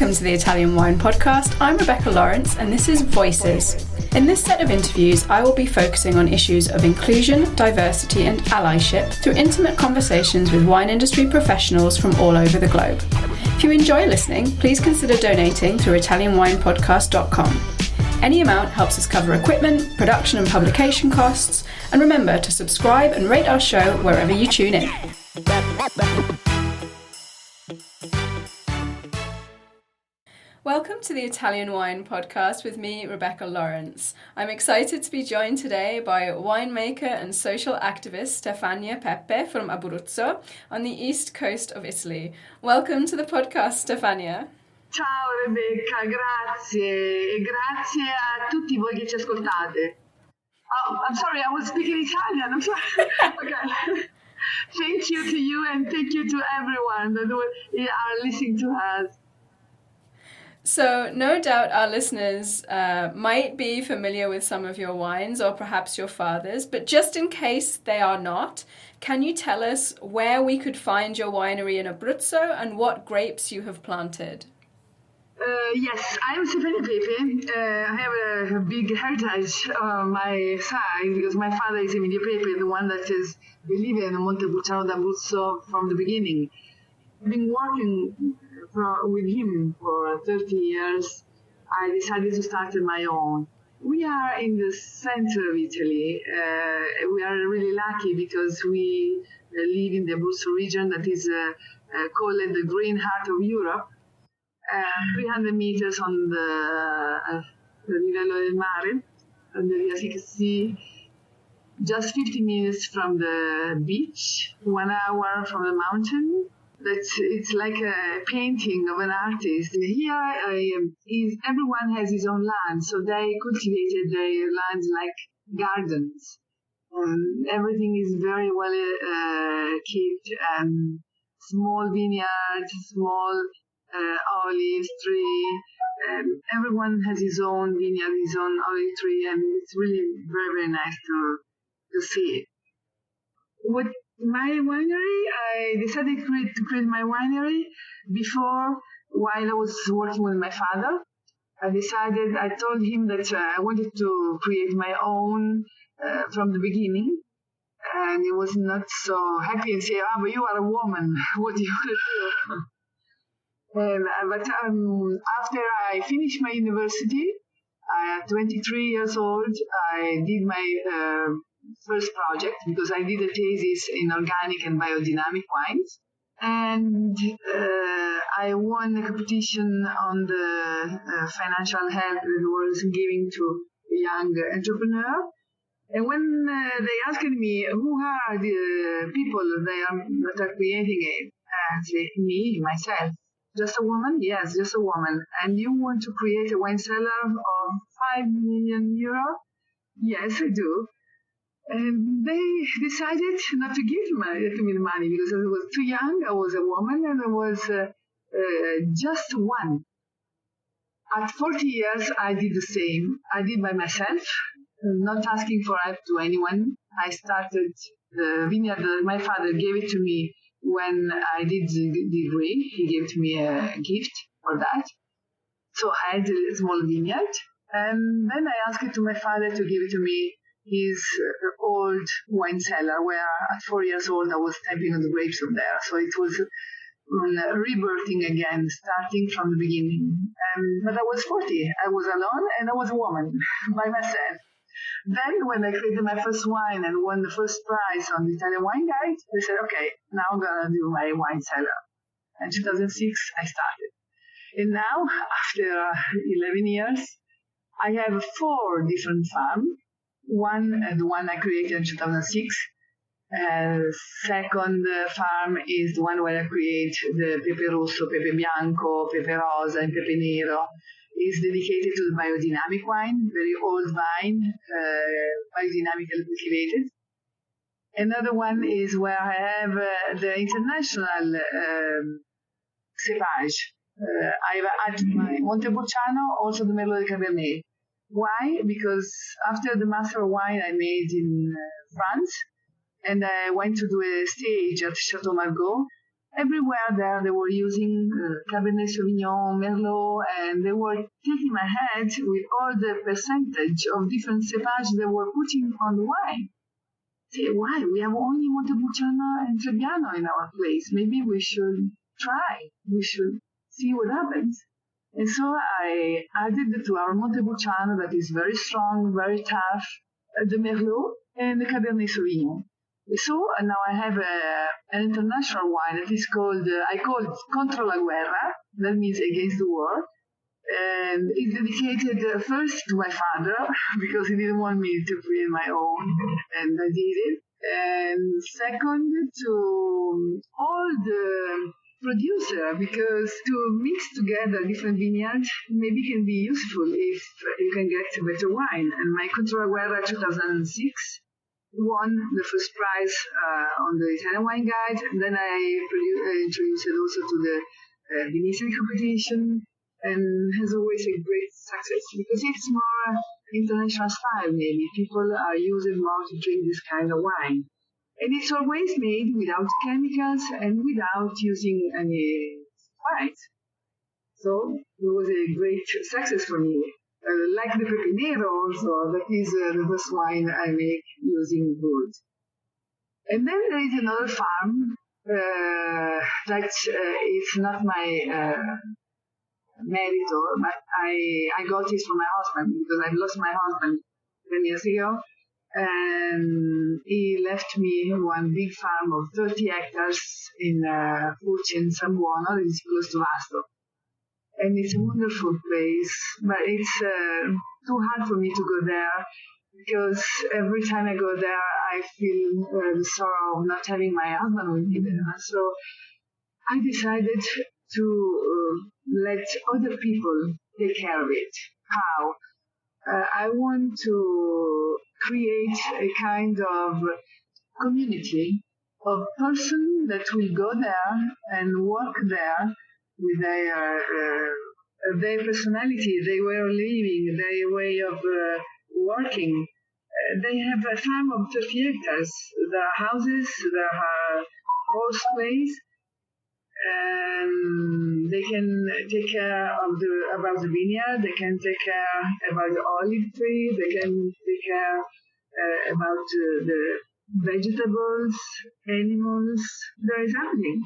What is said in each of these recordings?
Welcome to the Italian Wine Podcast. I'm Rebecca Lawrence and this is Voices. In this set of interviews, I will be focusing on issues of inclusion, diversity and allyship through intimate conversations with wine industry professionals from all over the globe. If you enjoy listening, please consider donating through ItalianWinePodcast.com. Any amount helps us cover equipment, production and publication costs, and remember to subscribe and rate our show wherever you tune in. Welcome to the Italian Wine Podcast with me, Rebecca Lawrence. I'm excited to be joined today by winemaker and social activist Stefania Pepe from Abruzzo on the east coast of Italy. Welcome to the podcast, Stefania. Ciao Rebecca, grazie e grazie a tutti voi che ci ascoltate. Oh, I'm sorry, I was speaking Italian. I'm sorry. Okay. Thank you to you and thank you to everyone that are listening to us. So no doubt our listeners might be familiar with some of your wines or perhaps your father's, but just in case they are not, can you tell us where we could find your winery in Abruzzo and what grapes you have planted? Yes, I'm Stefania Pepe. I have a big heritage on my side because my father is Emilio Pepe, the one that is living in Montepulciano d'Abruzzo from the beginning. I've been working with him for 30 years. I decided to start my own. We are in the center of Italy. We are really lucky because we live in the Abruzzo region that is called the Green Heart of Europe. 300 meters on the livello del mare, on the Adriatic Sea, just 50 minutes from the beach, 1 hour from the mountain. It's like a painting of an artist. Here, everyone has his own land, so they cultivated their lands like gardens. Everything is very well kept, and small vineyards, small olive tree. Everyone has his own vineyard, his own olive tree, and it's really very, very nice to see it. With my winery, I decided to create my winery while I was working with my father. I told him that I wanted to create my own from the beginning. And he was not so happy and said, but you are a woman, what do you want to do? But after I finished my university, at 23 years old, I did my first project because I did a thesis in organic and biodynamic wines. And I won a competition on the financial help that was given to a young entrepreneur. And when they asked me, who are the people that are creating it? I said, me, myself. Just a woman? Yes, just a woman. And you want to create a wine cellar of 5 million euro? Yes, I do. And they decided not to give me the money because I was too young, I was a woman, and I was just one. At 40 years, I did the same. I did by myself, not asking for help to anyone. I started the vineyard. My father gave it to me when I did the degree. He gave to me a gift for that. So I had a small vineyard. And then I asked to my father to give it to me his old wine cellar, where at 4 years old I was tapping on the grapes of there. So it was rebirthing again, starting from the beginning. But I was 40. I was alone and I was a woman by myself. Then when I created my first wine and won the first prize on the Italian Wine Guide, they said, okay, now I'm going to do my wine cellar. And 2006, I started. And now, after 11 years, I have 4 different farms. The one I created in 2006. Second farm is the one where I create the Pepe Rosso, Pepe Bianco, Pepe Rosa, and Pepe Nero. Is dedicated to the biodynamic wine, very old vine, biodynamically cultivated. Another one is where I have the international cepage. I've added my Montepulciano, also the Merlot de Cabernet. Why? Because after the Master of Wine I made in France, and I went to do a stage at Chateau Margaux, everywhere there they were using Cabernet Sauvignon, Merlot, and they were taking my head with all the percentage of different cepages they were putting on the wine. Say, why? We have only Montepulciano and Trebbiano in our place. Maybe we should try. We should see what happens. And so I added to our Montepulciano that is very strong, very tough, the Merlot and the Cabernet Sauvignon. So now I have an international wine that is called, I call it Contra la Guerra, that means against the war. And it's dedicated first to my father, because he didn't want me to create my own, and I did it. And second, to all the producer, because to mix together different vineyards maybe can be useful if you can get a better wine. And my Contra la Guerra 2006 won the first prize on the Italian Wine Guide. And then I introduced it also to the Venetian competition, and has always a great success because it's more international style. Maybe people are using more to drink this kind of wine, and it's always made without chemicals and without using any spice. So it was a great success for me. Like the Pepe Nero also, that is the first wine I make using wood. And then there is another farm that it's not my meritor, but I got it from my husband because I lost my husband 10 years ago. And he left me one big farm of 30 hectares in Furci in San Buono, that is close to Vasto. And it's a wonderful place, but it's too hard for me to go there because every time I go there, I feel the sorrow of not having my husband with me there. So I decided to let other people take care of it. How? I want to create a kind of community of person that will go there and work there with their personality, their way of living, their way of working. They have a farm of 30 hectares. There are houses, there are horse plays, and they can take care about the vineyard, they can take care about the olive tree, they can take care about the vegetables, animals. There is everything.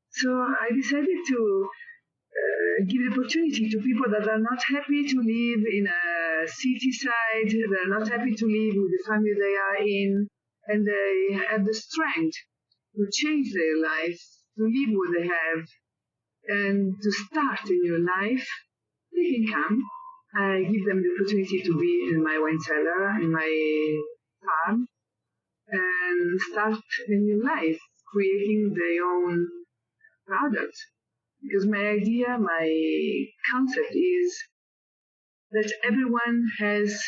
So I decided to give the opportunity to people that are not happy to live in a city side, that are not happy to live with the family they are in, and they have the strength to change their life, to live what they have, and to start a new life. They can come. I give them the opportunity to be in my wine cellar, in my farm, and start a new life, creating their own product. Because my idea, my concept is that everyone has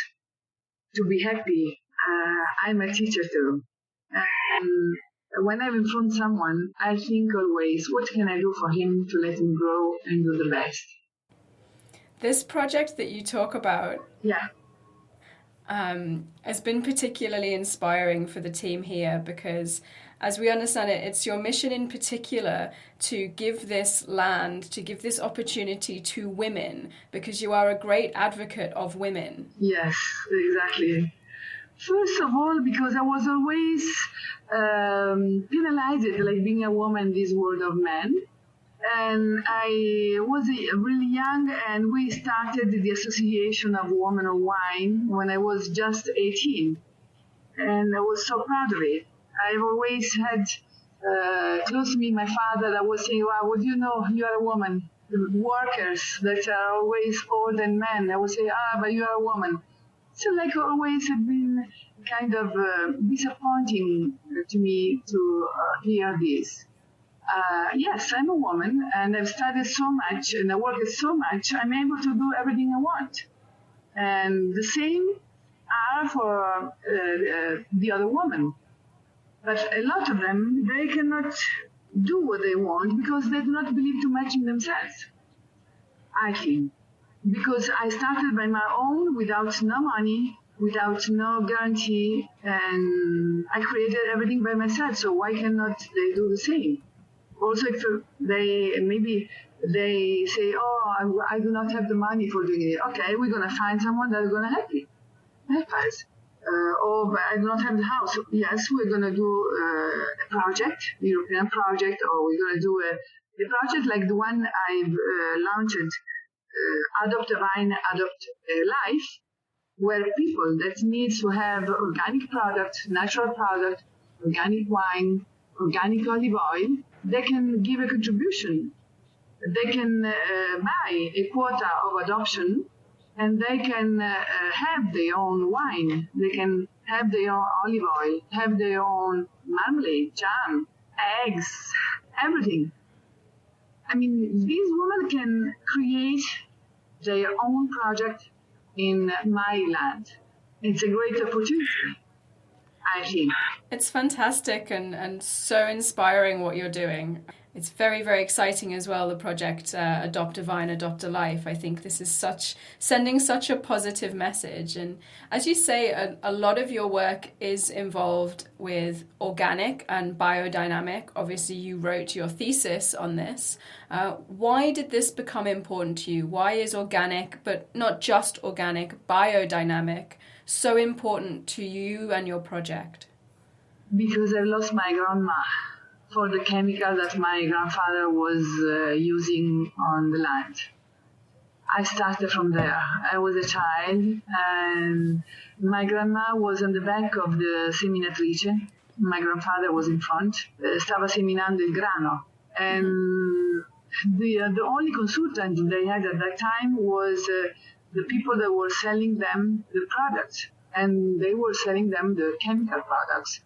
to be happy. I'm a teacher too. And when I'm in front of someone, I think always, what can I do for him to let him grow and do the best? This project that you talk about has been particularly inspiring for the team here because, as we understand it, it's your mission in particular to give this land, to give this opportunity to women, because you are a great advocate of women. Yes, exactly. First of all, because I was always penalized, like being a woman in this world of men. And I was really young, and we started the Association of Women of Wine when I was just 18. And I was so proud of it. I've always had close to me my father that was saying, wow, would you know you are a woman? The workers that are always older than men, I would say, but you are a woman. So like always have been kind of disappointing to me to hear this. Yes, I'm a woman, and I've studied so much, and I worked so much, I'm able to do everything I want. And the same are for the other women. But a lot of them, they cannot do what they want because they do not believe too much in themselves, I think. Because I started by my own, without no money, without no guarantee, and I created everything by myself, so why cannot they do the same? Also, if they say, oh, I do not have the money for doing it. Okay, we're going to find someone that's going to help us. But I do not have the house. Yes, we're going to do a project, European project, or we're going to do a project like the one I've launched, Adopt a Vine, Adopt a Life, where people that needs to have organic product, natural product, organic wine, organic olive oil, they can give a contribution. They can buy a quota of adoption, and they can have their own wine. They can have their own olive oil, have their own marmalade, jam, eggs, everything. I mean, these women can create their own project in my land. It's a great opportunity, I think. It's fantastic and so inspiring what you're doing. It's very, very exciting as well, the project Adopt a Vine, Adopt a Life. I think this is sending such a positive message. And as you say, a lot of your work is involved with organic and biodynamic. Obviously, you wrote your thesis on this. Why did this become important to you? Why is organic, but not just organic, biodynamic, so important to you and your project? Because I lost my grandma for the chemical that my grandfather was using on the land. I started from there. I was a child, and my grandma was on the back of the seminatrice. My grandfather was in front. Stava seminando il grano. And the only consultant they had at that time was the people that were selling them the products. And they were selling them the chemical products.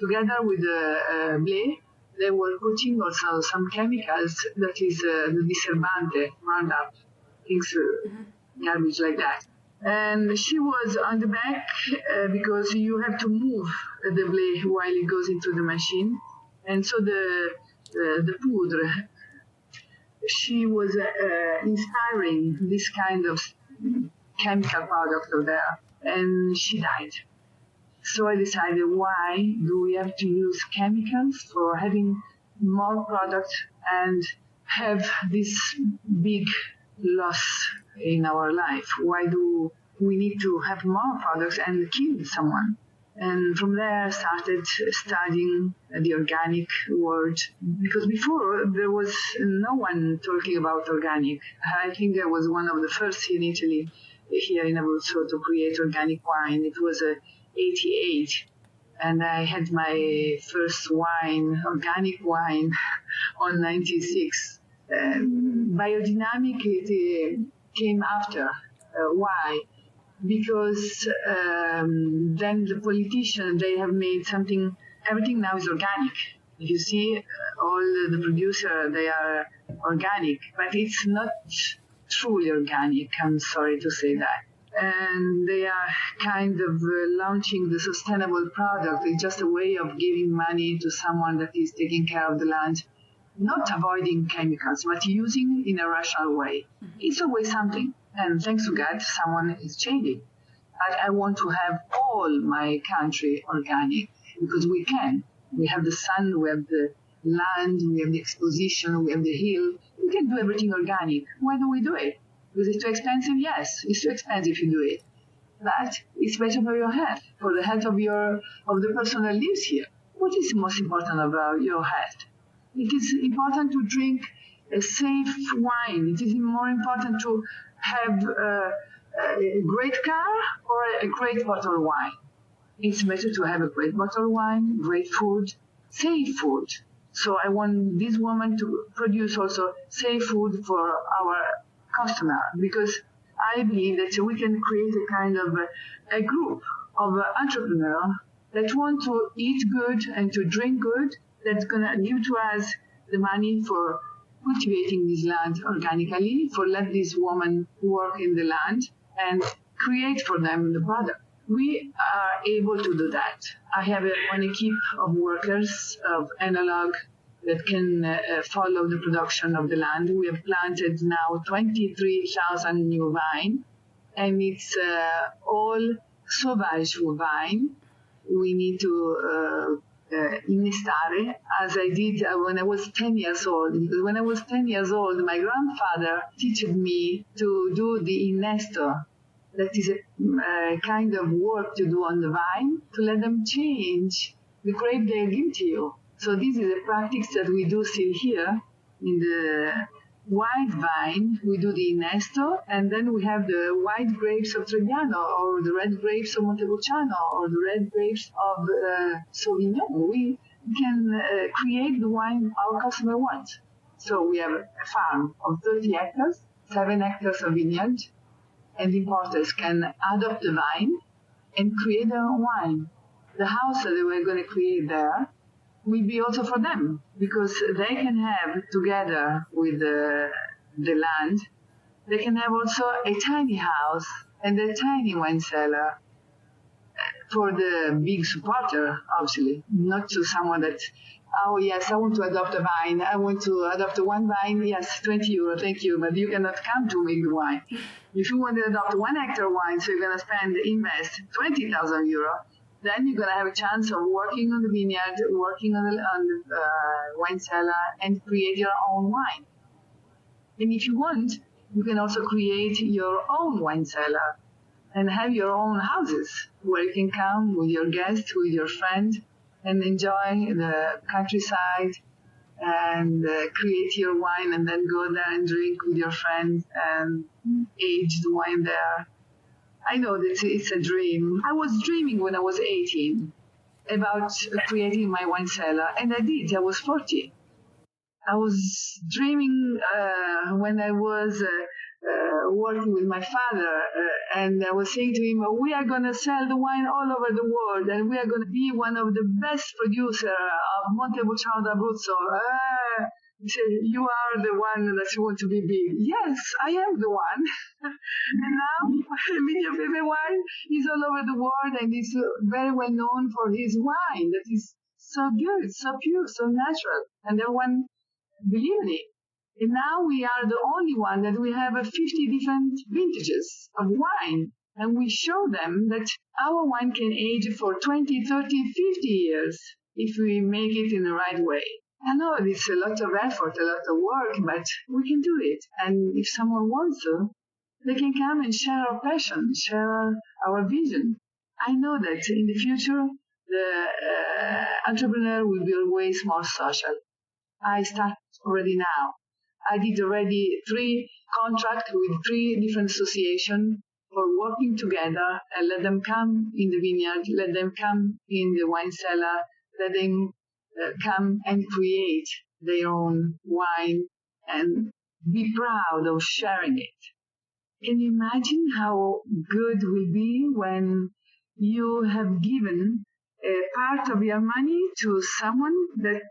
Together with the blé, they were putting also some chemicals that is the diserbante, Roundup, things, garbage like that. And she was on the back because you have to move the blé while it goes into the machine. And so the poudre, she was inspiring this kind of chemical product over there. And she died. So I decided, why do we have to use chemicals for having more product and have this big loss in our life? Why do we need to have more products and kill someone? And from there I started studying the organic world, because before there was no one talking about organic. I think I was one of the first in Italy, here in Abruzzo, to create organic wine. It was 88, and I had my first wine, organic wine, on 96. Biodynamic came after. Why? Because then the politicians, they have made something, everything now is organic. If you see, all the producers, they are organic, but it's not truly organic, I'm sorry to say that. And they are kind of launching the sustainable product. It's just a way of giving money to someone that is taking care of the land, not avoiding chemicals, but using in a rational way. It's always something. And thanks to God, someone is changing. I want to have all my country organic, because we can. We have the sun, we have the land, we have the exposition, we have the hill. We can do everything organic. Why do we do it? Because it's too expensive? Yes, it's too expensive if you do it. But it's better for your health, for the health of the person that lives here. What is most important about your health? It is important to drink a safe wine. It is more important to have a great car or a great bottle of wine. It's better to have a great bottle of wine, great food, safe food. So I want this woman to produce also safe food for our customer, because I believe that we can create a kind of a group of entrepreneurs that want to eat good and to drink good, that's going to give to us the money for cultivating this land organically, for let this woman work in the land and create for them the product. We are able to do that. I have one equipe of workers, of analog, that can follow the production of the land. We have planted now 23,000 new vine, and it's all sauvage vine. We need to in Estare, as I did when I was 10 years old. Because when I was 10 years old, my grandfather taught me to do the innesto. That is a kind of work to do on the vine to let them change the grape they give to you. So this is a practice that we do still here in the white vine. We do the innesto, and then we have the white grapes of Trebbiano, or the red grapes of Montepulciano, or the red grapes of Sauvignon. We can create the wine our customer wants. So we have a farm of 30 hectares, 7 hectares of vineyard, and importers can adopt the vine and create their own wine. The house that we're going to create there will be also for them, because they can have, together with the land, they can have also a tiny house and a tiny wine cellar for the big supporter, obviously, not to someone that, oh yes, I want to adopt a vine, I want to adopt one vine, yes, 20 euro, thank you, but you cannot come to make the wine. If you want to adopt 1 hectare wine, so you're going to invest 20,000 euro, then you're going to have a chance of working on the vineyard, working on the wine cellar, and create your own wine. And if you want, you can also create your own wine cellar and have your own houses where you can come with your guests, with your friend, and enjoy the countryside and create your wine, and then go there and drink with your friends and age the wine there. I know that it's a dream. I was dreaming when I was 18 about creating my wine cellar, and I did. I was 40. I was dreaming when I was working with my father, and I was saying to him, we are going to sell the wine all over the world, and we are going to be one of the best producers of Montepulciano d'Abruzzo. He said, you are the one that you want to be big. Yes, I am the one. And now, Emilia Pepe wine is all over the world, and is very well known for his wine that is so good, so pure, so natural. And everyone believes in it. And now we are the only one that we have 50 different vintages of wine. And we show them that our wine can age for 20, 30, 50 years if we make it in the right way. I know it's a lot of effort, a lot of work, but we can do it. And if someone wants to, they can come and share our passion, share our vision. I know that in the future, the entrepreneur will be always more social. I start already now. I did already 3 contracts with 3 different associations for working together, and let them come in the vineyard, let them come in the wine cellar, let them come and create their own wine and be proud of sharing it. Can you imagine how good it will be when you have given a part of your money to someone that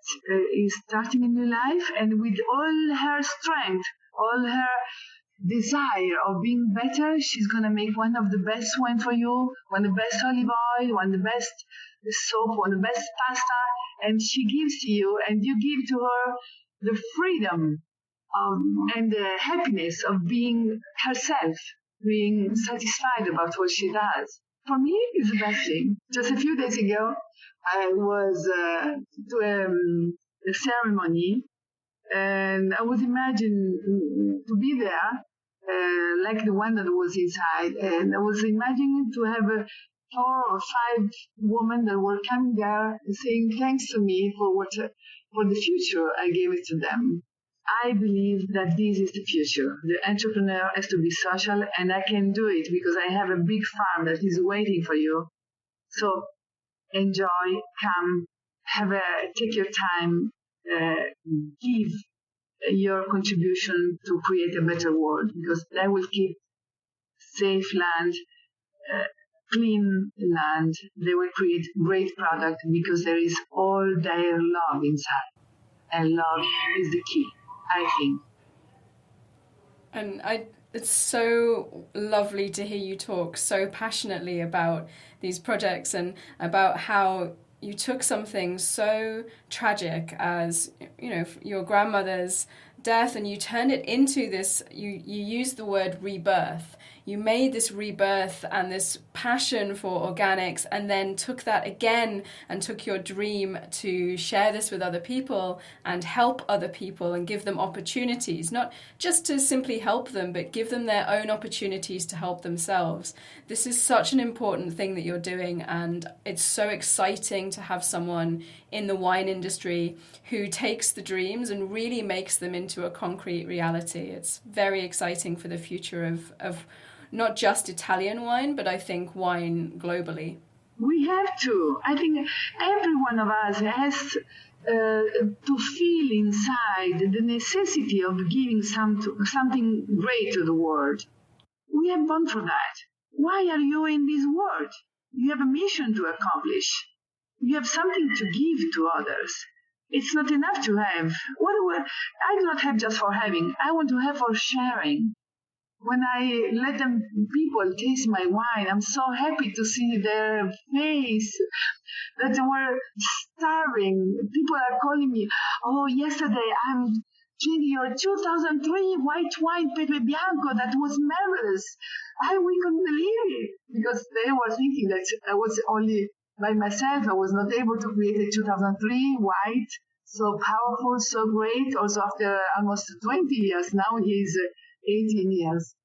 is starting a new life, and with all her strength, all her desire of being better, she's going to make one of the best wine for you, one of the best olive oil, one of the best soap, one of the best pasta, and she gives to you, and you give to her the freedom and the happiness of being herself, being satisfied about what she does. For me, it's the best thing. Just a few days ago, I was to a ceremony, and I was imagining to be there, like the one that was inside, and I was imagining to have 4 or 5 women that were coming there saying thanks to me for the future I gave it to them. I believe that this is the future. The entrepreneur has to be social, and I can do it because I have a big farm that is waiting for you. So enjoy, come, take your time, give your contribution to create a better world, because that will keep safe land, clean land. They will create great product because there is all their love inside, and love is the key, I think. And it's so lovely to hear you talk so passionately about these projects and about how you took something so tragic as, your grandmother's death, and you turned it into this, you used the word rebirth. you made this rebirth and this passion for organics, and then took that again and took your dream to share this with other people and help other people and give them opportunities, not just to simply help them, but give them their own opportunities to help themselves. This is such an important thing that you're doing, and it's so exciting to have someone in the wine industry who takes the dreams and really makes them into a concrete reality. It's very exciting for the future of not just Italian wine, but I think wine globally. We have to. I think every one of us has to feel inside the necessity of giving something great to the world. We have born for that. Why are you in this world? You have a mission to accomplish. You have something to give to others. It's not enough to have. I do not have just for having. I want to have for sharing. When I let people taste my wine, I'm so happy to see their face that they were starving. People are calling me, oh, yesterday I'm drinking your 2003 white wine Pepe Bianco. That was marvelous. We couldn't believe it because they were thinking that I was only by myself. I was not able to create a 2003 white, so powerful, so great. Also after almost 20 years, now he's 18 years.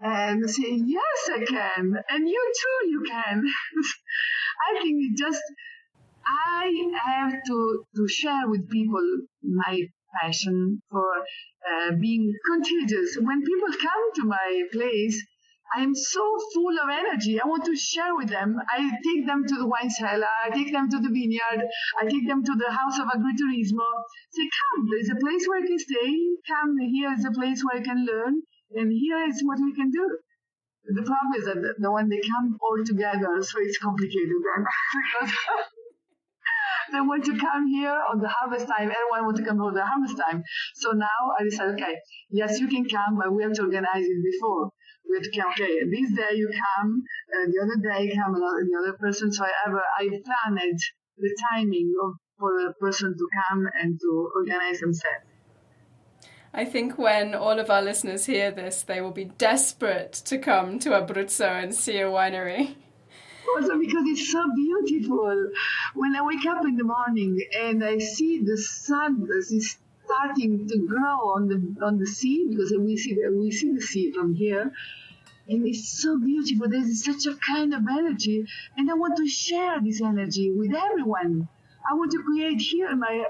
And say, yes, I can. And you too, you can. I think I have to share with people my passion for being contagious. When people come to my place, I'm so full of energy. I want to share with them. I take them to the wine cellar. I take them to the vineyard. I take them to the house of agriturismo. Say, come, there's a place where I can stay. Come, here is a place where I can learn. And here is what we can do. The problem is that when they come all together, so it's complicated then. Because they want to come here on the harvest time. Everyone wants to come for the harvest time. So now I decided, okay, yes, you can come, but we have to organize it before. We have to come, okay, this day you come, the other day come the other person. So I planned the timing for the person to come and to organize themselves. I think when all of our listeners hear this, they will be desperate to come to Abruzzo and see a winery. Also because it's so beautiful. When I wake up in the morning and I see the sun is starting to grow on the sea, because we see the sea from here, and it's so beautiful. There's such a kind of energy, and I want to share this energy with everyone. I want to create here my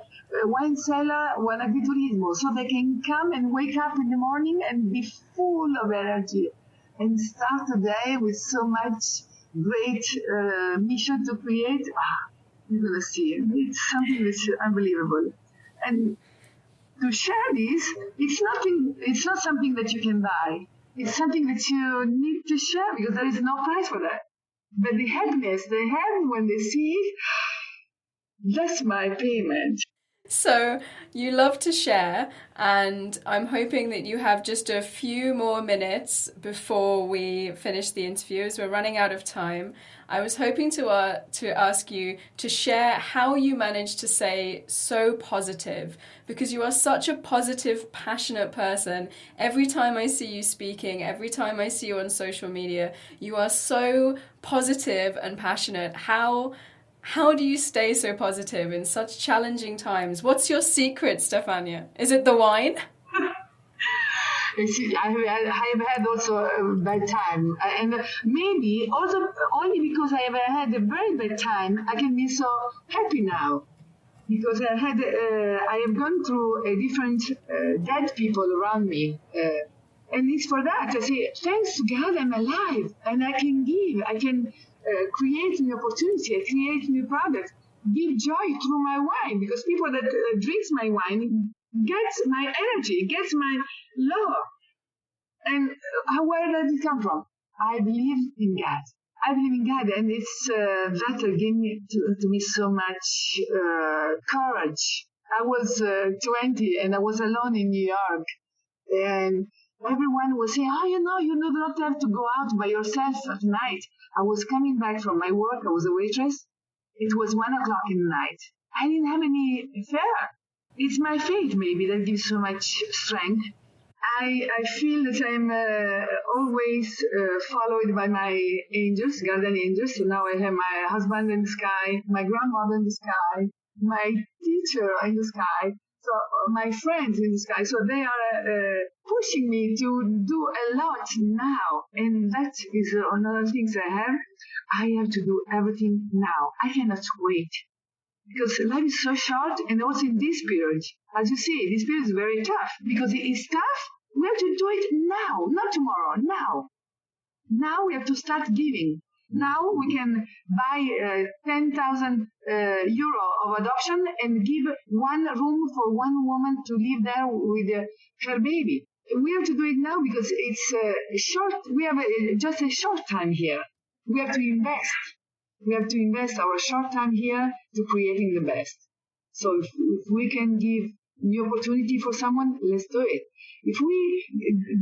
wine cellar, one agriturismo, so they can come and wake up in the morning and be full of energy and start the day with so much great mission to create. You're going to see. It's something that's unbelievable. And to share this, it's not something that you can buy. It's something that you need to share because there is no price for that. But the happiness they have when they see it, that's my payment. So you love to share, and I'm hoping that you have just a few more minutes before we finish the interview, as we're running out of time. I was hoping to ask you to share how you managed to stay so positive, because you are such a positive, passionate person. Every time I see you speaking, every time I see you on social media, you are so positive and passionate. How do you stay so positive in such challenging times? What's your secret, Stefania? Is it the wine? I have had also a bad time, and maybe also only because I have had a very bad time, I can be so happy now. Because I have gone through a different dead people around me, and it's for that I say thanks to God I'm alive and I can give, I can create new opportunity, I create new products, give joy through my wine, because people that drinks my wine gets my energy, gets my love. And where does it come from? I believe in God. I believe in God, and it's that gave to me so much courage. I was 20 and I was alone in New York, and everyone was saying, "Oh, you do not have to go out by yourself at night." I was coming back from my work. I was a waitress. It was 1:00 in the night. I didn't have any fare. It's my faith, maybe, that gives so much strength. I feel that I'm always followed by my angels, guardian angels. So now I have my husband in the sky, my grandmother in the sky, my teacher in the sky, so my friends in the sky. So they are pushing me to do a lot now. And that is another thing I have. I have to do everything now. I cannot wait. Because life is so short, and also in this period, as you see, this period is very tough. Because it is tough, we have to do it now, not tomorrow, now. Now we have to start giving. Now we can buy 10,000 euro of adoption and give one room for one woman to live there with her baby. We have to do it now because it's short. We have just a short time here. We have to invest. We have to invest our short time here to creating the best. So if we can give new opportunity for someone, let's do it. If we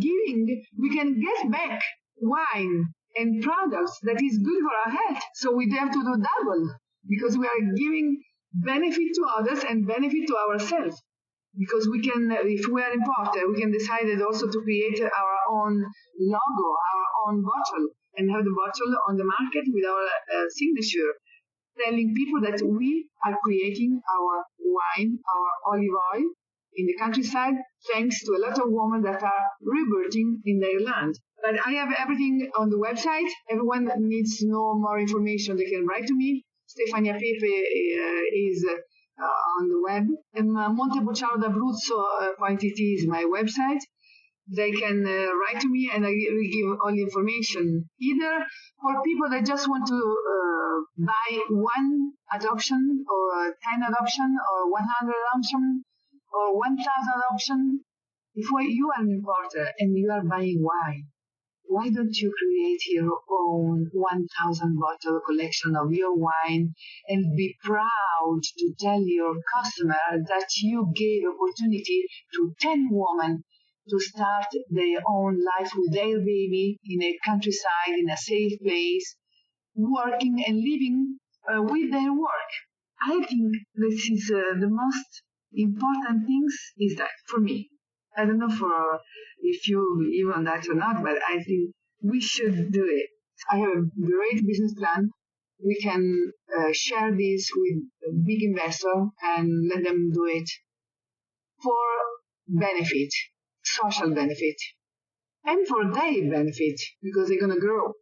giving, we can get back wine and products that is good for our health. So we have to do double because we are giving benefit to others and benefit to ourselves. Because we can, if we are important, we can decide also to create our own logo, our own bottle, and have the bottle on the market with our signature, telling people that we are creating our wine, our olive oil in the countryside, thanks to a lot of women that are rebirthing in their land. But I have everything on the website. Everyone that needs to know more information, they can write to me. Stefania Pepe is on the web. And Montebucciano d'Abruzzo .it is my website. They can write to me and I will give all the information. Either for people that just want to buy one adoption or 10 adoption or 100 adoption or 1,000 adoption. If you are an importer and you are buying wine, why don't you create your own 1,000 bottle collection of your wine and be proud to tell your customer that you gave opportunity to 10 women to start their own life with their baby in a countryside, in a safe place, working and living with their work. I think this is the most important things is that for me. I don't know for if you believe on that or not, but I think we should do it. I have a great business plan. We can share this with a big investor and let them do it for benefit, social benefit, and for their benefit because they're going to grow.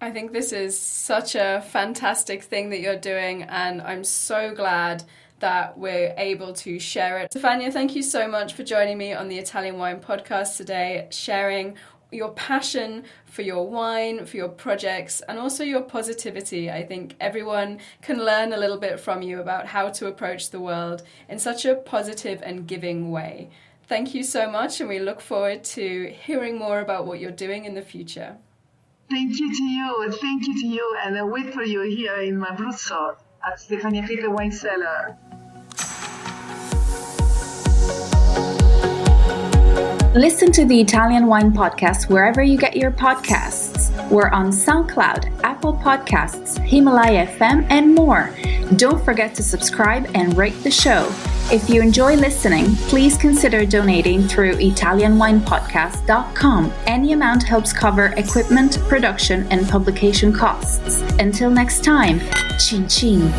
I think this is such a fantastic thing that you're doing, and I'm so glad that we're able to share it. Stefania, thank you so much for joining me on the Italian Wine Podcast today, sharing your passion for your wine, for your projects, and also your positivity. I think everyone can learn a little bit from you about how to approach the world in such a positive and giving way. Thank you so much, and we look forward to hearing more about what you're doing in the future. Thank you to you, and I wait for you here in Abruzzo at Stefania Pepe Wine Cellar. Listen to the Italian Wine Podcast wherever you get your podcasts. We're on SoundCloud, Apple Podcasts, Himalaya FM, and more. Don't forget to subscribe and rate the show. If you enjoy listening, please consider donating through ItalianWinePodcast.com. Any amount helps cover equipment, production, and publication costs. Until next time, Cin Cin.